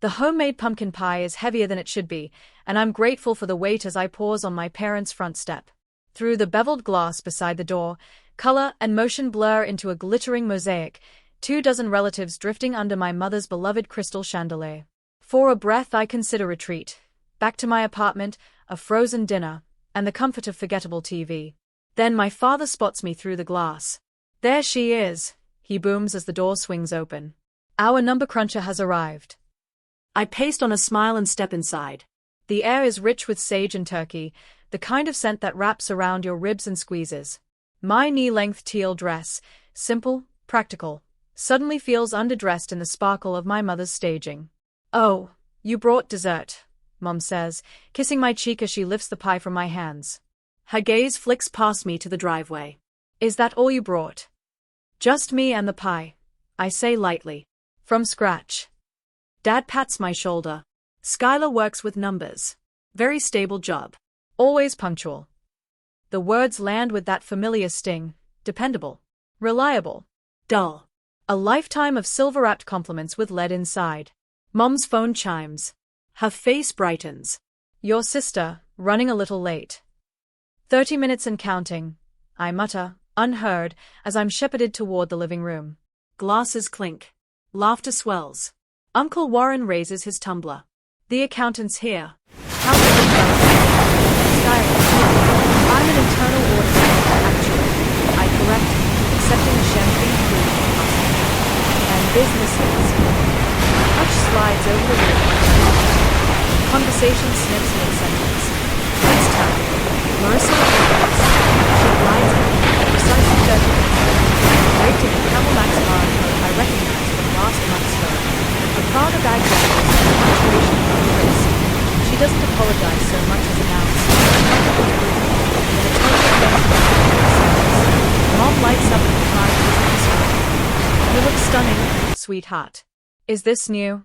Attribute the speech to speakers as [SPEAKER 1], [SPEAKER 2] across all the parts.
[SPEAKER 1] The homemade pumpkin pie is heavier than it should be, and I'm grateful for the weight as I pause on my parents' front step. Through the beveled glass beside the door, color and motion blur into a glittering mosaic, 24 relatives drifting under my mother's beloved crystal chandelier. For a breath I consider retreat. Back to my apartment, a frozen dinner, and the comfort of forgettable TV. Then my father spots me through the glass. There she is, he booms as the door swings open. Our number cruncher has arrived. I paste on a smile and step inside. The air is rich with sage and turkey, the kind of scent that wraps around your ribs and squeezes. My knee-length teal dress, simple, practical, suddenly feels underdressed in the sparkle of my mother's staging. "Oh, you brought dessert," Mom says, kissing my cheek as she lifts the pie from my hands. Her gaze flicks past me to the driveway. "Is that all you brought?" "Just me and the pie," I say lightly. "From scratch." Dad pats my shoulder. "Skyla works with numbers. Very stable job. Always punctual." The words land with that familiar sting. Dependable. Reliable. Dull. A lifetime of silver-wrapped compliments with lead inside. Mom's phone chimes. Her face brightens. "Your sister, running a little late." 30 minutes and counting, I mutter, unheard, as I'm shepherded toward the living room. Glasses clink. Laughter swells. Uncle Warren raises his tumbler. "The accountant's here. How did you know?" "Skyla, I'm an internal auditor, actually," I correct, accepting a champagne flute from Hudson. "And businesses." Hutch slides over the room. Conversation snips mid-sentence. It's time. Marissa replies. She glides in, precisely 30 minutes ago. Draped in a camel max bar coat I recognize from last month's photo. A Prada bag jacket and punctuation on the wrist. She doesn't apologize so much as announce. Mom lights up at the time she's in. "You look stunning, sweetheart. Is this new?"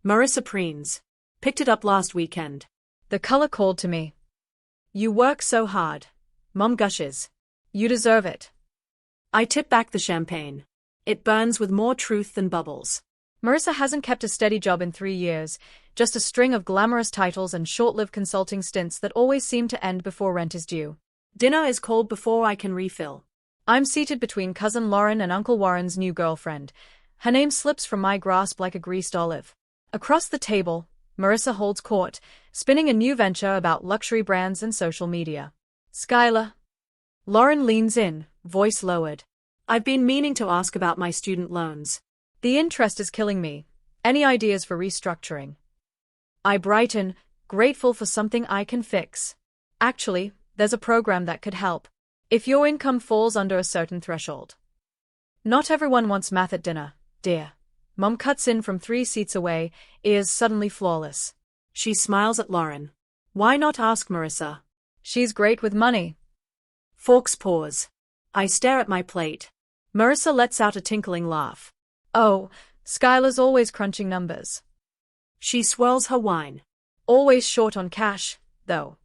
[SPEAKER 1] Marissa preens. "Picked it up last weekend." The color called to me. "You work so hard," Mom gushes. "You deserve it." I tip back the champagne. It burns with more truth than bubbles. Marissa hasn't kept a steady job in 3 years, just a string of glamorous titles and short-lived consulting stints that always seem to end before rent is due. Dinner is called before I can refill. I'm seated between Cousin Lauren and Uncle Warren's new girlfriend. Her name slips from my grasp like a greased olive. Across the table, Marissa holds court, spinning a new venture about luxury brands and social media. "Skyla." Lauren leans in, voice lowered. "I've been meaning to ask about my student loans. The interest is killing me. Any ideas for restructuring?" I brighten, grateful for something I can fix. "Actually, there's a program that could help. If your income falls under a certain threshold." "Not everyone wants math at dinner, dear." Mom cuts in from 3 seats away, ears suddenly flawless. She smiles at Lauren. "Why not ask Marissa? She's great with money." Forks pause. I stare at my plate. Marissa lets out a tinkling laugh. "Oh, Skyla's always crunching numbers." She swirls her wine. "Always short on cash, though."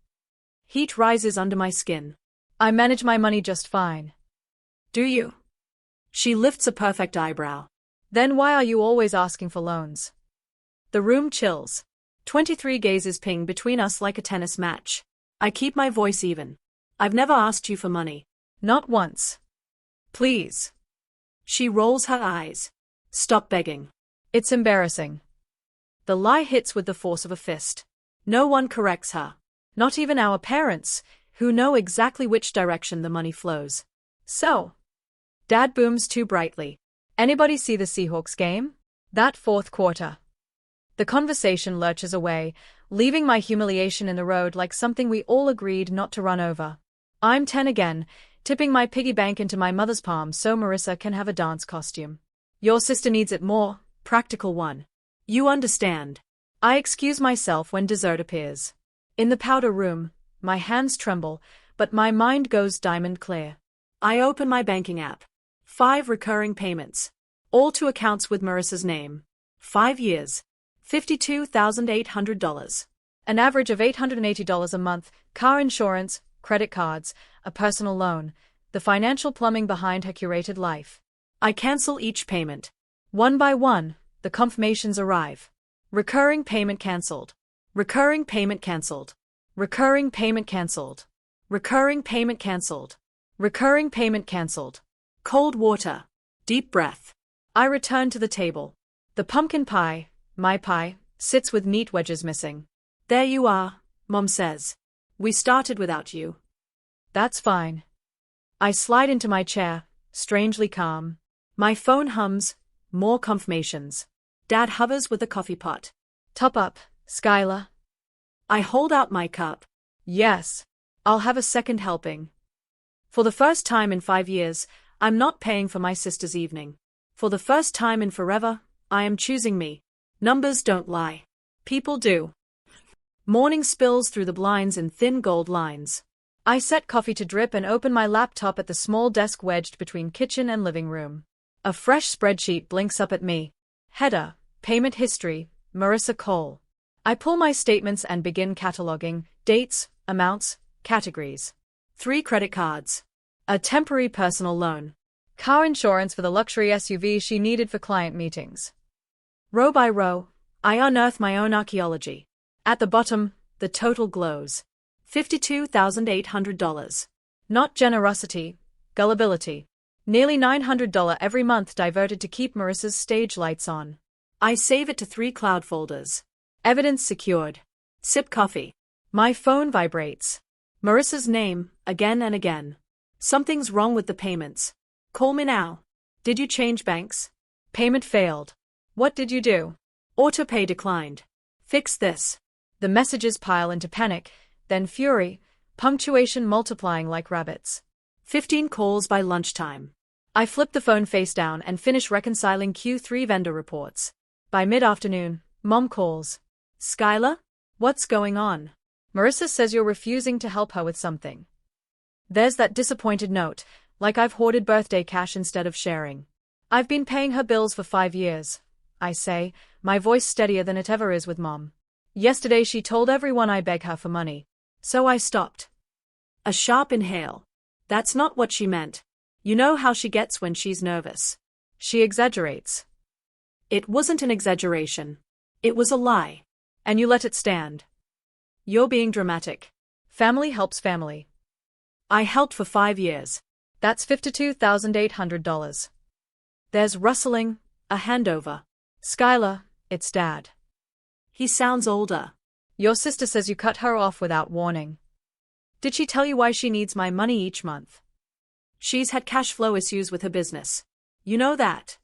[SPEAKER 1] Heat rises under my skin. "I manage my money just fine." "Do you?" She lifts a perfect eyebrow. "Then why are you always asking for loans?" The room chills. 23 gazes ping between us like a tennis match. I keep my voice even. "I've never asked you for money." "Not once." "Please." She rolls her eyes. "Stop begging." It's embarrassing. The lie hits with the force of a fist. No one corrects her. Not even our parents, who know exactly which direction the money flows. "So?" Dad booms too brightly. "Anybody see the Seahawks game? That fourth quarter?" The conversation lurches away, leaving my humiliation in the road like something we all agreed not to run over. I'm 10 again, tipping my piggy bank into my mother's palm so Marissa can have a dance costume. "Your sister needs it more, practical one. You understand." I excuse myself when dessert appears. In the powder room, my hands tremble, but my mind goes diamond clear. I open my banking app. 5 recurring payments. All to accounts with Marissa's name. 5 years. $52,800. An average of $880 a month, car insurance, credit cards, a personal loan, the financial plumbing behind her curated life. I cancel each payment. One by one, the confirmations arrive. Recurring payment cancelled. Recurring payment cancelled. Recurring payment cancelled. Recurring payment cancelled. Recurring payment cancelled. Cold water. Deep breath. I return to the table. The pumpkin pie, my pie, sits with meat wedges missing. There you are, Mom says. We started without you. That's fine. I slide into my chair, strangely calm. My phone hums, more confirmations. Dad hovers with the coffee pot. Top up, Skyla. I hold out my cup. Yes. I'll have a second helping. For the first time in 5 years, I'm not paying for my sister's evening. For the first time in forever, I am choosing me. Numbers don't lie. People do. Morning spills through the blinds in thin gold lines. I set coffee to drip and open my laptop at the small desk wedged between kitchen and living room. A fresh spreadsheet blinks up at me. Header, Payment History, Marissa Cole. I pull my statements and begin cataloging, dates, amounts, categories. 3 credit cards. A temporary personal loan. Car insurance for the luxury SUV she needed for client meetings. Row by row, I unearth my own archaeology. At the bottom, the total glows. $52,800. Not generosity, gullibility. Nearly $900 every month diverted to keep Marissa's stage lights on. I save it to 3 cloud folders. Evidence secured. Sip coffee. My phone vibrates. Marissa's name, again and again. Something's wrong with the payments. Call me now. Did you change banks? Payment failed. What did you do? Autopay declined. Fix this. The messages pile into panic, then fury, punctuation multiplying like rabbits. 15 calls by lunchtime. I flip the phone face down and finish reconciling Q3 vendor reports. By mid-afternoon, Mom calls. Skyla? What's going on? Marissa says you're refusing to help her with something. There's that disappointed note, like I've hoarded birthday cash instead of sharing. I've been paying her bills for 5 years, I say, my voice steadier than it ever is with Mom. Yesterday she told everyone I beg her for money. So I stopped. A sharp inhale. That's not what she meant. You know how she gets when she's nervous. She exaggerates. It wasn't an exaggeration. It was a lie. And you let it stand. You're being dramatic. Family helps family. I helped for 5 years. That's $52,800. There's rustling, a handover. Skyla, it's Dad. He sounds older. Your sister says you cut her off without warning. Did she tell you why she needs my money each month? She's had cash flow issues with her business. You know that.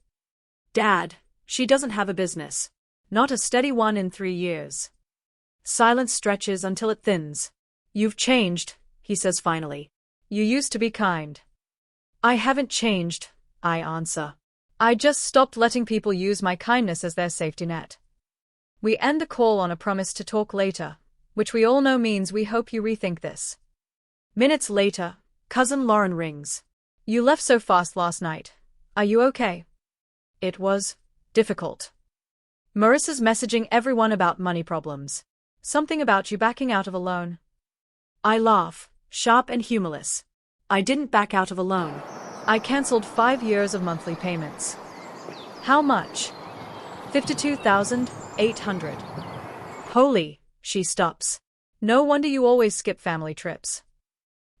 [SPEAKER 1] Dad, she doesn't have a business. Not a steady one in 3 years. Silence stretches until it thins. You've changed, he says finally. You used to be kind. I haven't changed, I answer. I just stopped letting people use my kindness as their safety net. We end the call on a promise to talk later, which we all know means we hope you rethink this. Minutes later, Cousin Lauren rings. You left so fast last night. Are you okay? It was difficult. Marissa's messaging everyone about money problems. Something about you backing out of a loan. I laugh, sharp and humorless. I didn't back out of a loan. I cancelled 5 years of monthly payments. How much? $52,800. Holy, she stops. No wonder you always skip family trips.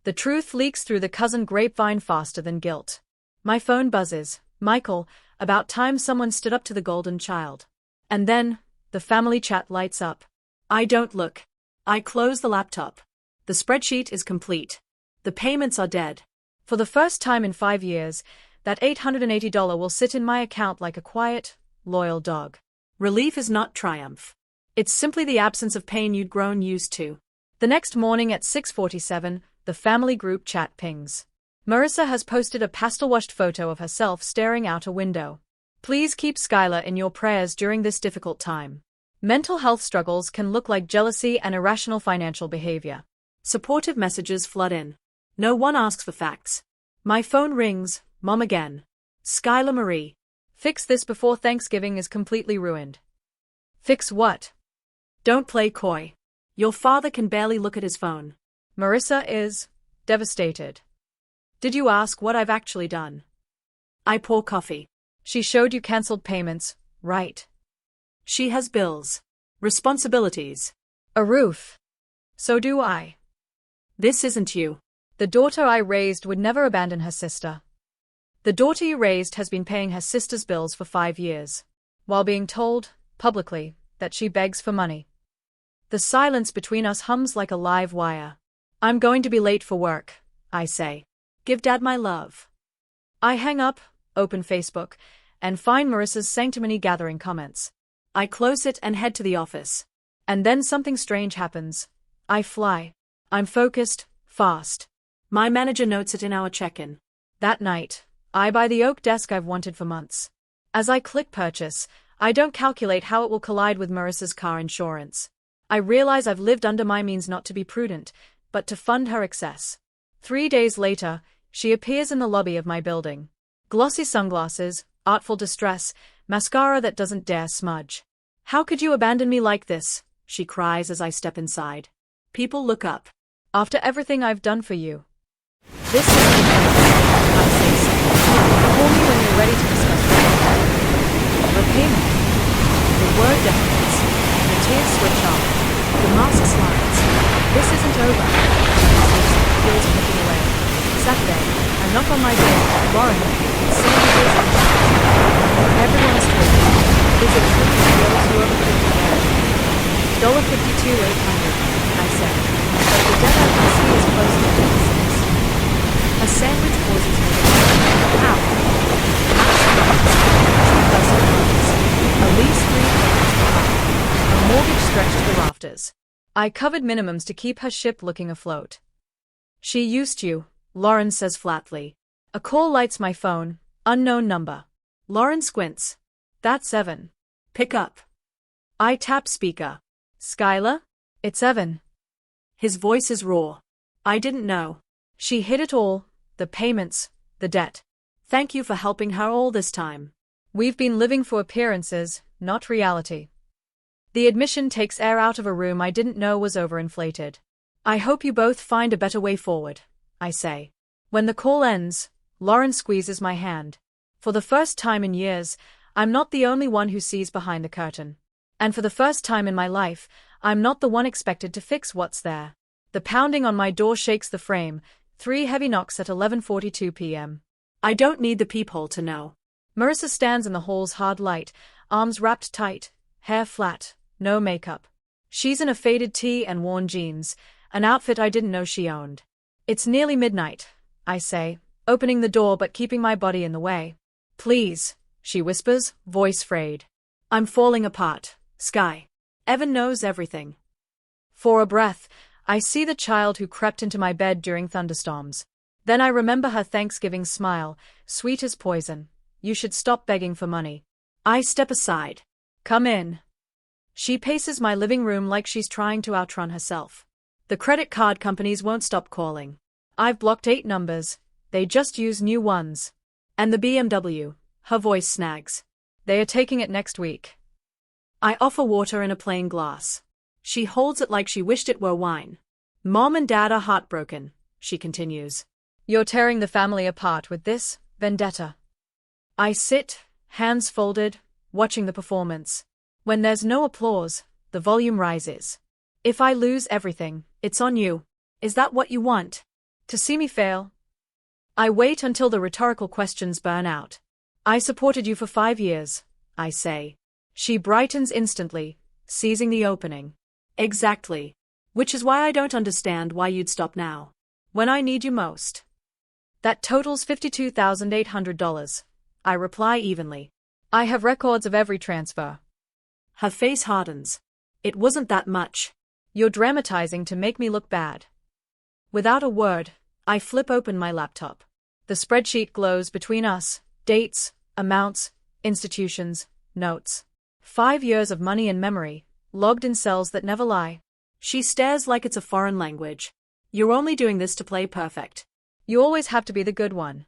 [SPEAKER 1] The truth leaks through the cousin grapevine faster than guilt. My phone buzzes. Michael, about time someone stood up to the golden child. And then, the family chat lights up. I don't look. I close the laptop. The spreadsheet is complete. The payments are dead. For the first time in 5 years, that $880 will sit in my account like a quiet, loyal dog. Relief is not triumph. It's simply the absence of pain you'd grown used to. The next morning at 6:47, the family group chat pings. Marissa has posted a pastel-washed photo of herself staring out a window. Please keep Skyla in your prayers during this difficult time. Mental health struggles can look like jealousy and irrational financial behavior. Supportive messages flood in. No one asks for facts. My phone rings, Mom again. Skyla Marie. Fix this before Thanksgiving is completely ruined. Fix what? Don't play coy. Your father can barely look at his phone. Marissa is devastated. Did you ask what I've actually done? I pour coffee. She showed you cancelled payments, right? She has bills. Responsibilities. A roof. So do I. This isn't you. The daughter I raised would never abandon her sister. The daughter you raised has been paying her sister's bills for 5 years, while being told, publicly, that she begs for money. The silence between us hums like a live wire. I'm going to be late for work, I say. Give Dad my love. I hang up, open Facebook, and find Marissa's sanctimony gathering comments. I close it and head to the office. And then something strange happens. I fly. I'm focused, fast. My manager notes it in our check-in. That night, I buy the oak desk I've wanted for months. As I click purchase, I don't calculate how it will collide with Marissa's car insurance. I realize I've lived under my means not to be prudent, but to fund her excess. 3 days later, she appears in the lobby of my building. Glossy sunglasses, artful distress, mascara that doesn't dare smudge. How could you abandon me like this? She cries as I step inside. People look up. After everything I've done for you. This is the I say so. Call me when you're ready to discuss repayment. The word detonates. The tears switch off. The mask slides. This isn't over. Feels flipping away. Saturday, I knock on my door. Lauren, Sandy is everyone is talking. Is it true to those who overcooked the air? $52,800, I said. But the debt I can see is close to 56. A sandwich pauses me. Ow. Max runs. 2 at least 3 payments per month. A mortgage stretched to the rafters. I covered minimums to keep her ship looking afloat. She used you, Lauren says flatly. A call lights my phone, unknown number. Lauren squints. That's Evan. Pick up. I tap speaker. Skyla? It's Evan. His voice is raw. I didn't know. She hid it all, the payments, the debt. Thank you for helping her all this time. We've been living for appearances, not reality. The admission takes air out of a room I didn't know was overinflated. I hope you both find a better way forward, I say. When the call ends, Lauren squeezes my hand. For the first time in years, I'm not the only one who sees behind the curtain. And for the first time in my life, I'm not the one expected to fix what's there. The pounding on my door shakes the frame, 3 heavy knocks at 11:42 p.m. I don't need the peephole to know. Marissa stands in the hall's hard light, arms wrapped tight, hair flat, no makeup. She's in a faded tee and worn jeans, an outfit I didn't know she owned. It's nearly midnight, I say, opening the door but keeping my body in the way. Please, she whispers, voice frayed. I'm falling apart, Sky. Evan knows everything. For a breath, I see the child who crept into my bed during thunderstorms. Then I remember her Thanksgiving smile, sweet as poison. You should stop begging for money. I step aside. Come in. She paces my living room like she's trying to outrun herself. The credit card companies won't stop calling. I've blocked 8 numbers. They just use new ones. And the BMW, her voice snags. They are taking it next week. I offer water in a plain glass. She holds it like she wished it were wine. Mom and Dad are heartbroken, she continues. You're tearing the family apart with this vendetta. I sit, hands folded, watching the performance. When there's no applause, the volume rises. If I lose everything, it's on you. Is that what you want? To see me fail? I wait until the rhetorical questions burn out. I supported you for 5 years, I say. She brightens instantly, seizing the opening. Exactly. Which is why I don't understand why you'd stop now. When I need you most. That totals $52,800, I reply evenly. I have records of every transfer. Her face hardens. It wasn't that much. You're dramatizing to make me look bad. Without a word, I flip open my laptop. The spreadsheet glows between us, dates, amounts, institutions, notes. 5 years of money and memory, logged in cells that never lie. She stares like it's a foreign language. You're only doing this to play perfect. You always have to be the good one.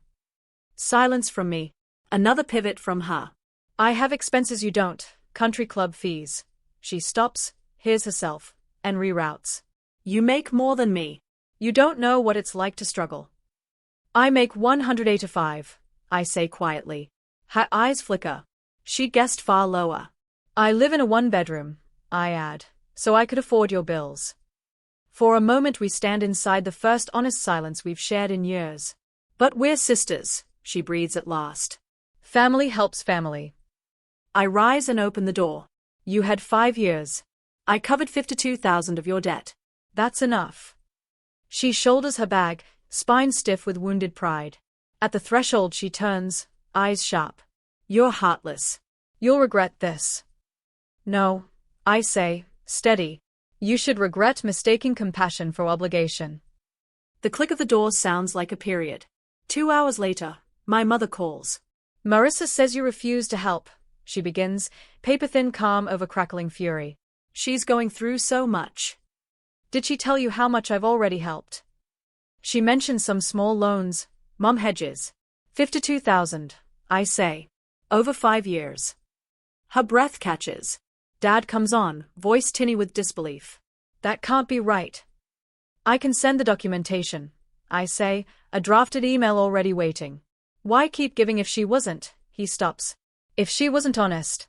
[SPEAKER 1] Silence from me. Another pivot from her. I have expenses you don't, country club fees. She stops, hears herself, and reroutes. You make more than me. You don't know what it's like to struggle. I make $185, I say quietly. Her eyes flicker. She guessed far lower. I live in a one-bedroom, I add, so I could afford your bills. For a moment we stand inside the first honest silence we've shared in years. But we're sisters, she breathes at last. Family helps family. I rise and open the door. You had 5 years. I covered 52,000 of your debt. That's enough. She shoulders her bag, spine stiff with wounded pride. At the threshold she turns, eyes sharp. You're heartless. You'll regret this. No, I say, steady. You should regret mistaking compassion for obligation. The click of the door sounds like a period. 2 hours later, my mother calls. Marissa says you refuse to help, she begins, paper-thin calm over crackling fury. She's going through so much. Did she tell you how much I've already helped? She mentioned some small loans, Mom hedges. 52,000, I say. Over 5 years. Her breath catches. Dad comes on, voice tinny with disbelief. That can't be right. I can send the documentation, I say, a drafted email already waiting. Why keep giving if she wasn't? He stops. If she wasn't honest.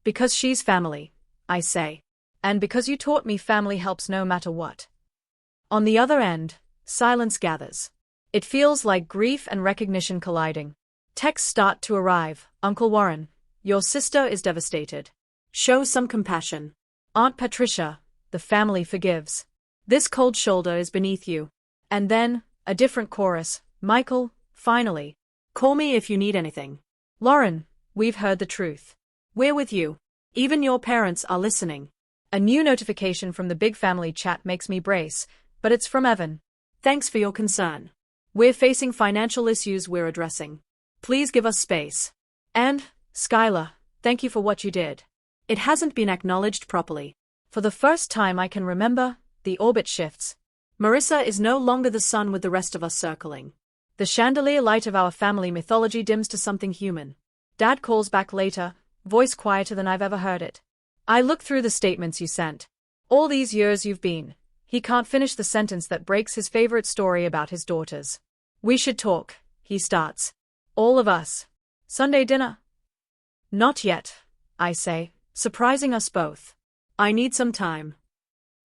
[SPEAKER 1] Because she's family, I say. And because you taught me family helps no matter what. On the other end, silence gathers. It feels like grief and recognition colliding. Texts start to arrive. Uncle Warren, your sister is devastated. Show some compassion. Aunt Patricia, the family forgives. This cold shoulder is beneath you. And then, a different chorus. Michael, finally. Call me if you need anything. Lauren, we've heard the truth. We're with you. Even your parents are listening. A new notification from the big family chat makes me brace, but it's from Evan. Thanks for your concern. We're facing financial issues we're addressing. Please give us space. And, Skyla, thank you for what you did. It hasn't been acknowledged properly. For the first time I can remember, the orbit shifts. Marissa is no longer the sun with the rest of us circling. The chandelier light of our family mythology dims to something human. Dad calls back later, voice quieter than I've ever heard it. I look through the statements you sent. All these years you've been. He can't finish the sentence that breaks his favorite story about his daughters. We should talk, he starts. All of us. Sunday dinner? Not yet, I say, surprising us both. I need some time.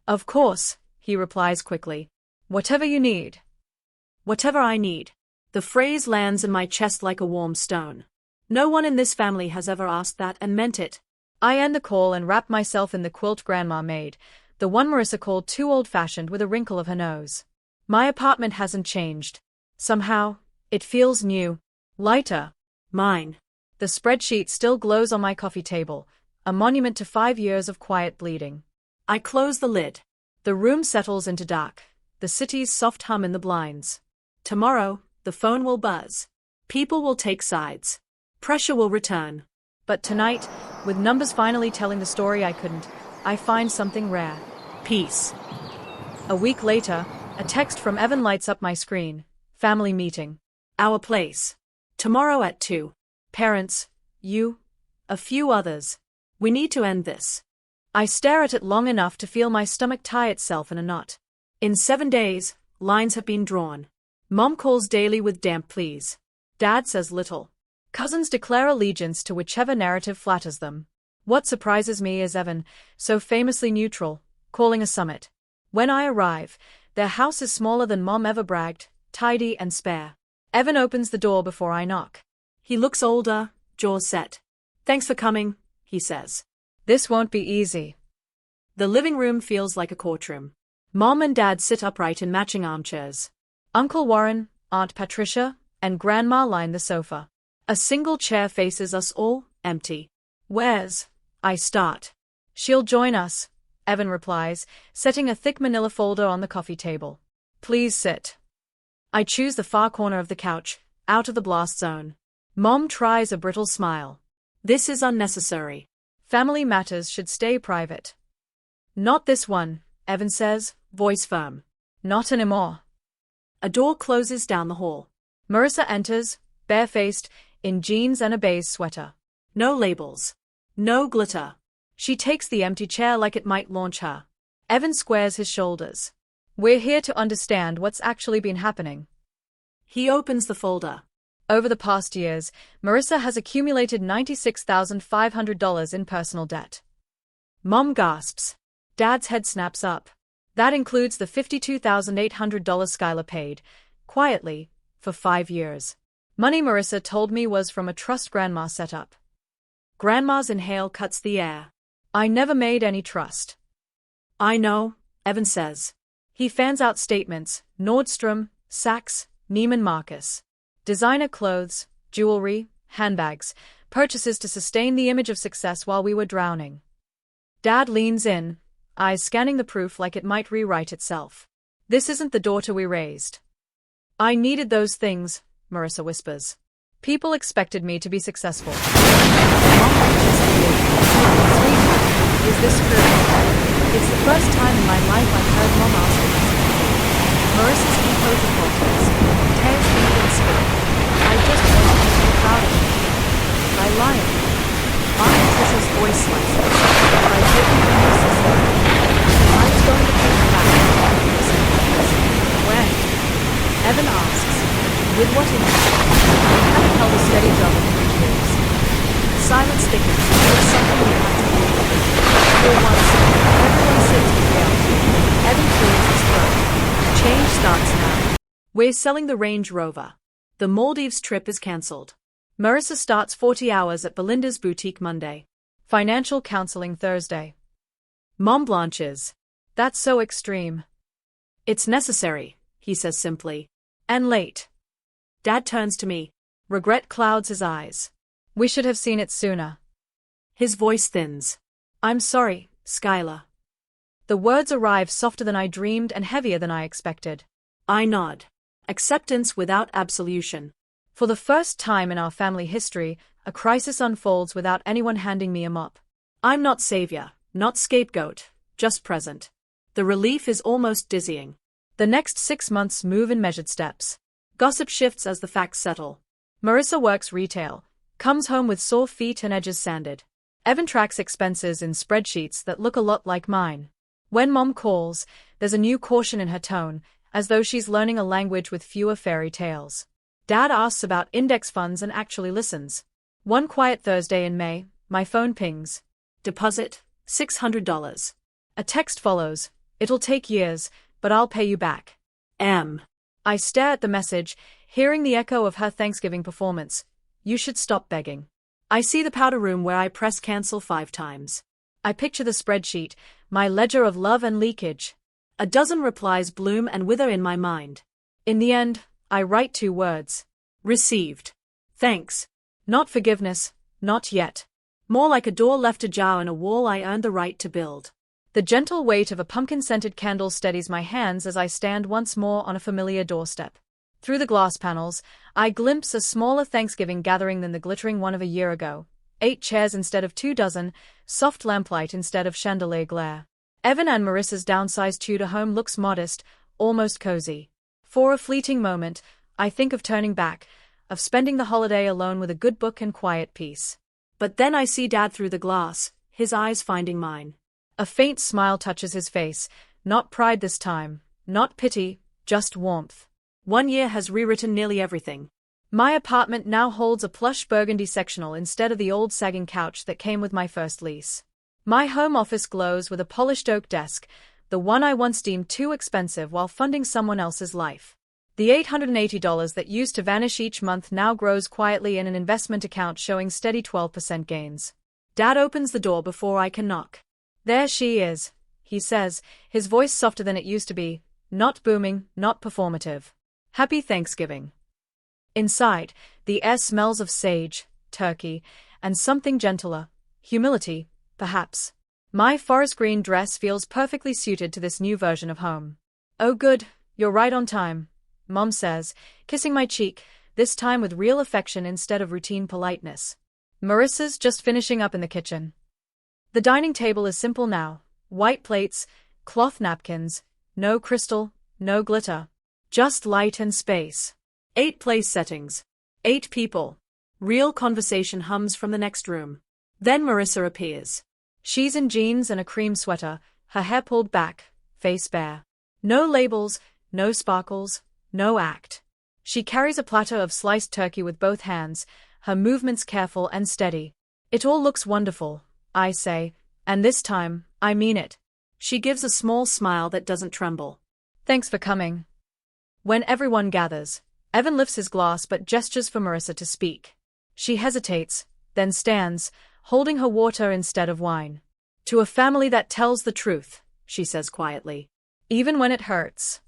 [SPEAKER 1] Of course, he replies quickly. Whatever you need. Whatever I need. The phrase lands in my chest like a warm stone. No one in this family has ever asked that and meant it. I end the call and wrap myself in the quilt Grandma made, the one Marissa called too old-fashioned with a wrinkle of her nose. My apartment hasn't changed. Somehow, it feels new. Lighter. Mine. The spreadsheet still glows on my coffee table, a monument to 5 years of quiet bleeding. I close the lid. The room settles into dark, the city's soft hum in the blinds. Tomorrow, the phone will buzz. People will take sides. Pressure will return. But tonight, with numbers finally telling the story I couldn't, I find something rare. Peace. A week later, a text from Evan lights up my screen. Family meeting. Our place. Tomorrow at 2. Parents, you, a few others. We need to end this. I stare at it long enough to feel my stomach tie itself in a knot. In 7 days, lines have been drawn. Mom calls daily with damp pleas. Dad says little. Cousins declare allegiance to whichever narrative flatters them. What surprises me is Evan, so famously neutral, calling a summit. When I arrive, their house is smaller than Mom ever bragged, tidy and spare. Evan opens the door before I knock. He looks older, jaws set. Thanks for coming, he says. This won't be easy. The living room feels like a courtroom. Mom and Dad sit upright in matching armchairs. Uncle Warren, Aunt Patricia, and Grandma line the sofa. A single chair faces us all, empty. Where's? I start. She'll join us, Evan replies, setting a thick manila folder on the coffee table. Please sit. I choose the far corner of the couch, out of the blast zone. Mom tries a brittle smile. This is unnecessary. Family matters should stay private. Not this one, Evan says, voice firm. Not anymore. A door closes down the hall. Marissa enters, barefaced, in jeans and a beige sweater. No labels. No glitter. She takes the empty chair like it might launch her. Evan squares his shoulders. We're here to understand what's actually been happening. He opens the folder. Over the past years, Marissa has accumulated $96,500 in personal debt. Mom gasps. Dad's head snaps up. That includes the $52,800 Skyla paid, quietly, for 5 years. Money Marissa told me was from a trust grandma set up. Grandma's inhale cuts the air. I never made any trust. I know, Evan says. He fans out statements: Nordstrom, Saks, Neiman Marcus. Designer clothes, jewelry, handbags, purchases to sustain the image of success while we were drowning. Dad leans in, eyes scanning the proof like it might rewrite itself. This isn't the daughter we raised. I needed those things, Marissa whispers. People expected me to be successful. Mom reaches the gate. Sweetheart, is this true? It's the first time in my life I've heard Mom ask me this. Marissa's composure falters. Tears deep in spirit. I just want you to be proud of me. By lying. Aunt Patricia's voice slices. By taking the new sister. I was going to pay her back. When? Evan asks. With what intent? I haven't held a steady job in 3 years. Silence thickens. It's something we have to do. For once, everyone sits with reality. Evan clears his throat. Change starts now. We're selling the Range Rover. The Maldives trip is cancelled. Marissa starts 40 hours at Belinda's boutique Monday. Financial counseling Thursday. Mom blanches. That's so extreme. It's necessary, he says simply. And late. Dad turns to me. Regret clouds his eyes. We should have seen it sooner. His voice thins. I'm sorry, Skyla. The words arrive softer than I dreamed and heavier than I expected. I nod. Acceptance without absolution. For the first time in our family history, a crisis unfolds without anyone handing me a mop. I'm not savior, not scapegoat, just present. The relief is almost dizzying. The next 6 months move in measured steps. Gossip shifts as the facts settle. Marissa works retail, comes home with sore feet and edges sanded. Evan tracks expenses in spreadsheets that look a lot like mine. When Mom calls, there's a new caution in her tone, as though she's learning a language with fewer fairy tales. Dad asks about index funds and actually listens. One quiet Thursday in May, my phone pings. Deposit, $600. A text follows. It'll take years, but I'll pay you back. I stare at the message, hearing the echo of her Thanksgiving performance. You should stop begging. I see the powder room where I press cancel 5 times. I picture the spreadsheet, my ledger of love and leakage. A dozen replies bloom and wither in my mind. In the end, I write 2 words. Received. Thanks. Not forgiveness, not yet. More like a door left ajar in a wall I earned the right to build. The gentle weight of a pumpkin-scented candle steadies my hands as I stand once more on a familiar doorstep. Through the glass panels, I glimpse a smaller Thanksgiving gathering than the glittering one of a year ago. 8 chairs instead of 2 dozen, soft lamplight instead of chandelier glare. Evan and Marissa's downsized Tudor home looks modest, almost cozy. For a fleeting moment, I think of turning back, of spending the holiday alone with a good book and quiet peace. But then I see Dad through the glass, his eyes finding mine. A faint smile touches his face, not pride this time, not pity, just warmth. 1 year has rewritten nearly everything. My apartment now holds a plush burgundy sectional instead of the old sagging couch that came with my first lease. My home office glows with a polished oak desk, the one I once deemed too expensive while funding someone else's life. The $880 that used to vanish each month now grows quietly in an investment account showing steady 12% gains. Dad opens the door before I can knock. There she is, he says, his voice softer than it used to be, not booming, not performative. Happy Thanksgiving. Inside, the air smells of sage, turkey, and something gentler, humility, perhaps. My forest green dress feels perfectly suited to this new version of home. Oh good, you're right on time, Mom says, kissing my cheek, this time with real affection instead of routine politeness. Marissa's just finishing up in the kitchen. The dining table is simple now. White plates, cloth napkins, no crystal, no glitter. Just light and space. 8 place settings. 8 people. Real conversation hums from the next room. Then Marissa appears. She's in jeans and a cream sweater, her hair pulled back, face bare. No labels, no sparkles, no act. She carries a platter of sliced turkey with both hands, her movements careful and steady. It all looks wonderful, I say, and this time, I mean it. She gives a small smile that doesn't tremble. Thanks for coming. When everyone gathers, Evan lifts his glass but gestures for Marissa to speak. She hesitates, then stands, holding her water instead of wine. To a family that tells the truth, she says quietly. Even when it hurts.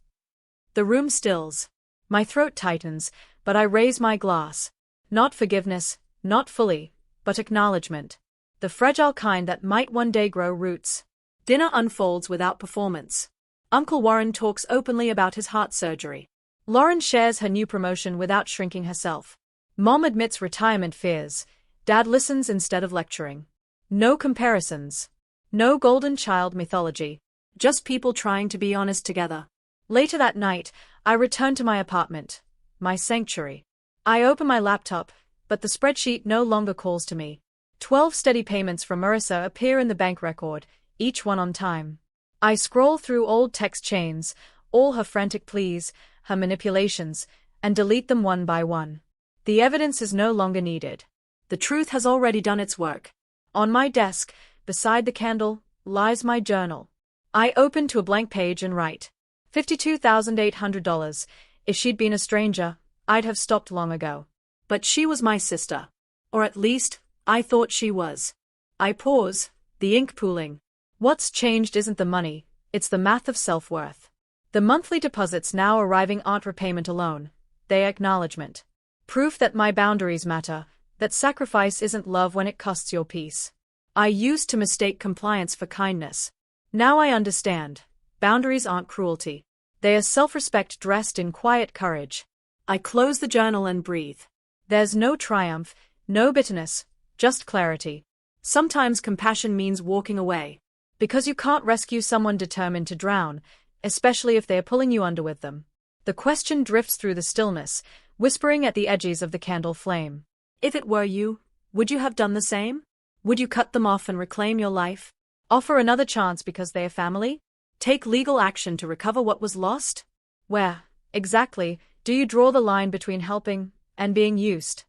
[SPEAKER 1] The room stills. My throat tightens, but I raise my glass. Not forgiveness, not fully, but acknowledgement. The fragile kind that might one day grow roots. Dinner unfolds without performance. Uncle Warren talks openly about his heart surgery. Lauren shares her new promotion without shrinking herself. Mom admits retirement fears. Dad listens instead of lecturing. No comparisons. No golden child mythology. Just people trying to be honest together. Later that night, I return to my apartment. My sanctuary. I open my laptop, but the spreadsheet no longer calls to me. 12 steady payments from Marissa appear in the bank record, each one on time. I scroll through old text chains, all her frantic pleas, her manipulations, and delete them one by one. The evidence is no longer needed. The truth has already done its work. On my desk, beside the candle, lies my journal. I open to a blank page and write. $52,800. If she'd been a stranger, I'd have stopped long ago. But she was my sister. Or at least, I thought she was. I pause, the ink pooling. What's changed isn't the money, it's the math of self-worth. The monthly deposits now arriving aren't repayment alone, they acknowledgement. Proof that my boundaries matter, that sacrifice isn't love when it costs your peace. I used to mistake compliance for kindness. Now I understand. Boundaries aren't cruelty. They are self-respect dressed in quiet courage. I close the journal and breathe. There's no triumph, no bitterness, just clarity. Sometimes compassion means walking away. Because you can't rescue someone determined to drown, especially if they are pulling you under with them. The question drifts through the stillness, whispering at the edges of the candle flame. If it were you, would you have done the same? Would you cut them off and reclaim your life? Offer another chance because they are family? Take legal action to recover what was lost? Where, exactly, do you draw the line between helping and being used?